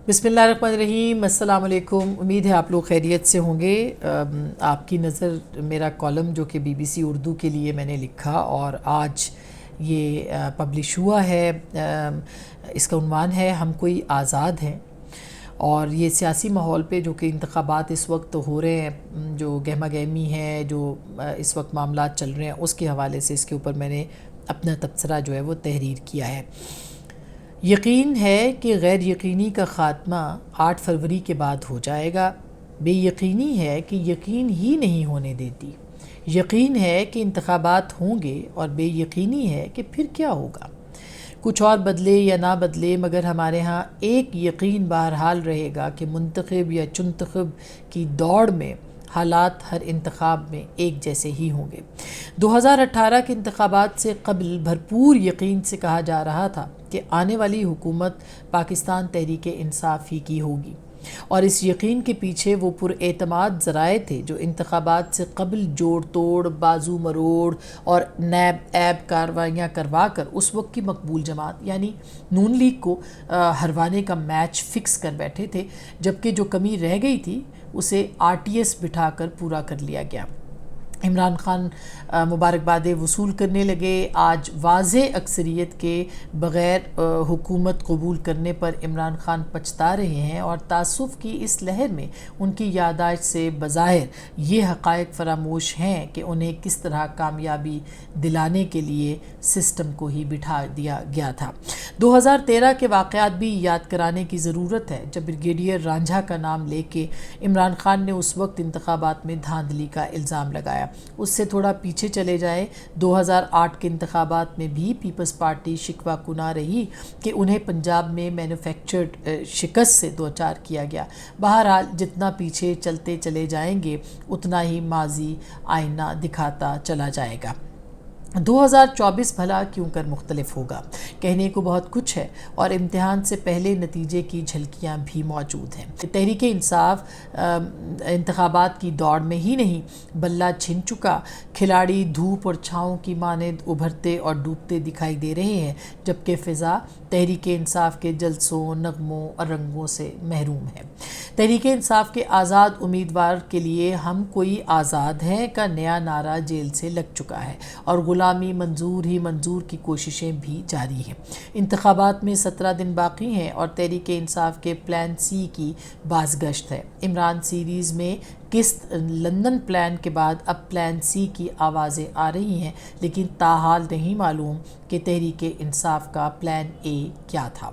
بسم اللہ الرحمن الرحیم، السلام علیکم۔ امید ہے آپ لوگ خیریت سے ہوں گے۔ آپ کی نظر میرا کالم جو کہ BBC اردو کے لیے میں نے لکھا اور آج یہ پبلش ہوا ہے، اس کا عنوان ہے ہم کوئی آزاد ہیں۔ اور یہ سیاسی ماحول پہ جو کہ انتخابات اس وقت ہو رہے ہیں، جو گہما گہمی ہے، جو اس وقت معاملات چل رہے ہیں، اس کے حوالے سے اس کے اوپر میں نے اپنا تبصرہ جو ہے وہ تحریر کیا ہے۔ یقین ہے کہ غیر یقینی کا خاتمہ 8 فروری کے بعد ہو جائے گا۔ بے یقینی ہے کہ یقین ہی نہیں ہونے دیتی۔ یقین ہے کہ انتخابات ہوں گے اور بے یقینی ہے کہ پھر کیا ہوگا۔ کچھ اور بدلے یا نہ بدلے، مگر ہمارے ہاں ایک یقین بہرحال رہے گا کہ منتخب یا چنتخب کی دوڑ میں حالات ہر انتخاب میں ایک جیسے ہی ہوں گے۔ 2018 کے انتخابات سے قبل بھرپور یقین سے کہا جا رہا تھا کہ آنے والی حکومت پاکستان تحریک انصاف ہی کی ہوگی، اور اس یقین کے پیچھے وہ پراعتماد ذرائع تھے جو انتخابات سے قبل جوڑ توڑ، بازو مروڑ اور نیب ایب کارروائیاں کروا کر اس وقت کی مقبول جماعت یعنی نون لیگ کو ہروانے کا میچ فکس کر بیٹھے تھے، جبکہ جو کمی رہ گئی تھی اسے RTS بٹھا کر پورا کر لیا گیا۔ عمران خان مبارکبادیں وصول کرنے لگے۔ آج واضح اکثریت کے بغیر حکومت قبول کرنے پر عمران خان پچھتا رہے ہیں، اور تعصب کی اس لہر میں ان کی یادداشت سے بظاہر یہ حقائق فراموش ہیں کہ انہیں کس طرح کامیابی دلانے کے لیے سسٹم کو ہی بٹھا دیا گیا تھا۔ 2013 کے واقعات بھی یاد کرانے کی ضرورت ہے، جب بریگیڈیئر رانجھا کا نام لے کے عمران خان نے اس وقت انتخابات میں دھاندلی کا الزام لگایا۔ اس سے تھوڑا پیچھے چلے جائیں، 2008 کے انتخابات میں بھی پیپلز پارٹی شکوہ کناں رہی کہ انہیں پنجاب میں مینوفیکچرڈ شکست سے دوچار کیا گیا۔ بہرحال جتنا پیچھے چلتے چلے جائیں گے اتنا ہی ماضی آئینہ دکھاتا چلا جائے گا۔ 2024 بھلا کیوں کر مختلف ہوگا؟ کہنے کو بہت کچھ ہے، اور امتحان سے پہلے نتیجے کی جھلکیاں بھی موجود ہیں۔ تحریک انصاف انتخابات کی دوڑ میں ہی نہیں، بلہ چھن چکا کھلاڑی دھوپ اور چھاؤں کی مانند ابھرتے اور ڈوبتے دکھائی دے رہے ہیں، جبکہ فضا تحریک انصاف کے جلسوں، نغموں اور رنگوں سے محروم ہے۔ تحریک انصاف کے آزاد امیدوار کے لیے ہم کوئی آزاد ہیں کا نیا نعرہ جیل سے لگ چکا ہے، اور غلامی منظور ہی منظور کی کوششیں بھی جاری ہیں۔ انتخابات میں 17 دن باقی ہیں اور تحریک انصاف کے پلان C کی بازگشت ہے۔ عمران سیریز میں قسط لندن پلان کے بعد اب پلان C کی آوازیں آ رہی ہیں، لیکن تاحال نہیں معلوم کہ تحریک انصاف کا پلان A کیا تھا۔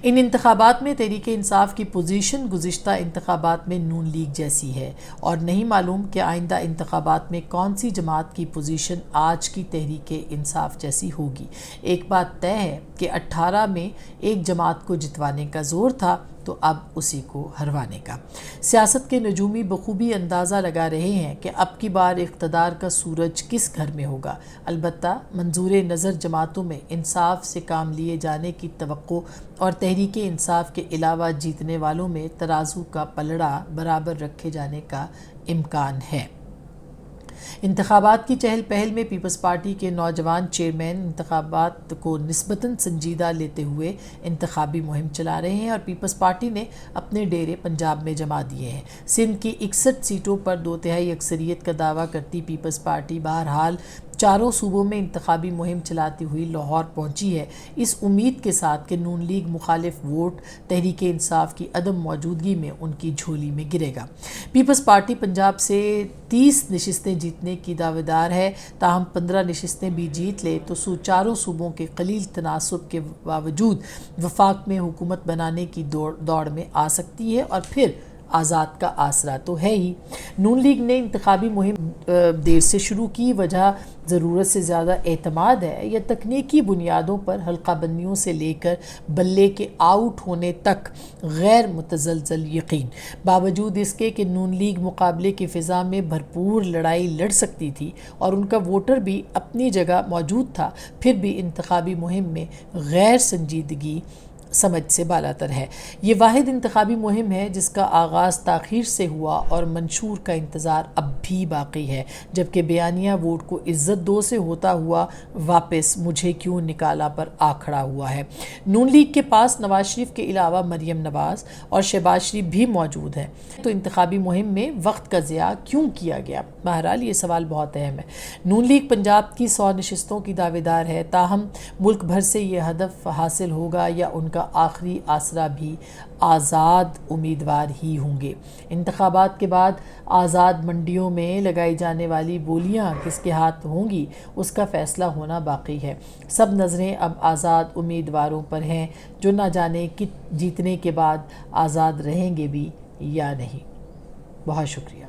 ان انتخابات میں تحریک انصاف کی پوزیشن گزشتہ انتخابات میں نون لیگ جیسی ہے، اور نہیں معلوم کہ آئندہ انتخابات میں کون سی جماعت کی پوزیشن آج کی تحریک انصاف جیسی ہوگی۔ ایک بات طے ہے کہ 18 میں ایک جماعت کو جتوانے کا زور تھا تو اب اسی کو ہروانے کا۔ سیاست کے نجومی بخوبی اندازہ لگا رہے ہیں کہ اب کی بار اقتدار کا سورج کس گھر میں ہوگا۔ البتہ منظور نظر جماعتوں میں انصاف سے کام لیے جانے کی توقع اور تحریک انصاف کے علاوہ جیتنے والوں میں ترازو کا پلڑا برابر رکھے جانے کا امکان ہے۔ انتخابات کی چہل پہل میں پیپلز پارٹی کے نوجوان چیئرمین انتخابات کو نسبتاً سنجیدہ لیتے ہوئے انتخابی مہم چلا رہے ہیں، اور پیپلز پارٹی نے اپنے ڈیرے پنجاب میں جما دیے ہیں۔ سندھ کی 61 سیٹوں پر 2/3 اکثریت کا دعویٰ کرتی پیپلز پارٹی بہرحال چاروں صوبوں میں انتخابی مہم چلاتی ہوئی لاہور پہنچی ہے، اس امید کے ساتھ کہ نون لیگ مخالف ووٹ تحریک انصاف کی عدم موجودگی میں ان کی جھولی میں گرے گا۔ پیپلز پارٹی پنجاب سے 30 نشستیں جیتنے کی دعویدار ہے، تاہم 15 نشستیں بھی جیت لے تو چاروں صوبوں کے قلیل تناسب کے باوجود وفاق میں حکومت بنانے کی دوڑ میں آ سکتی ہے، اور پھر آزاد کا آسرا تو ہے ہی۔ نون لیگ نے انتخابی مہم دیر سے شروع کی، وجہ ضرورت سے زیادہ اعتماد ہے، یا تکنیکی بنیادوں پر حلقہ بندیوں سے لے کر بلے کے آؤٹ ہونے تک غیر متزلزل یقین۔ باوجود اس کے کہ نون لیگ مقابلے کی فضا میں بھرپور لڑائی لڑ سکتی تھی اور ان کا ووٹر بھی اپنی جگہ موجود تھا، پھر بھی انتخابی مہم میں غیر سنجیدگی سمجھ سے بالاتر ہے۔ یہ واحد انتخابی مہم ہے جس کا آغاز تاخیر سے ہوا اور منشور کا انتظار اب بھی باقی ہے، جبکہ بیانیہ ووٹ کو عزت دو سے ہوتا ہوا واپس مجھے کیوں نکالا پر آ کھڑا ہوا ہے۔ نون لیگ کے پاس نواز شریف کے علاوہ مریم نواز اور شہباز شریف بھی موجود ہیں، تو انتخابی مہم میں وقت کا ضیاع کیوں کیا گیا؟ بہرحال یہ سوال بہت اہم ہے۔ نون لیگ پنجاب کی 100 نشستوں کی دعویدار ہے، تاہم ملک بھر سے یہ ہدف حاصل ہوگا یا ان کا آخری آسرا بھی آزاد امیدوار ہی ہوں گے؟ انتخابات کے بعد آزاد منڈیوں میں لگائی جانے والی بولیاں کس کے ہاتھ ہوں گی، اس کا فیصلہ ہونا باقی ہے۔ سب نظریں اب آزاد امیدواروں پر ہیں، جو نہ جانے کہ جیتنے کے بعد آزاد رہیں گے بھی یا نہیں۔ بہت شکریہ۔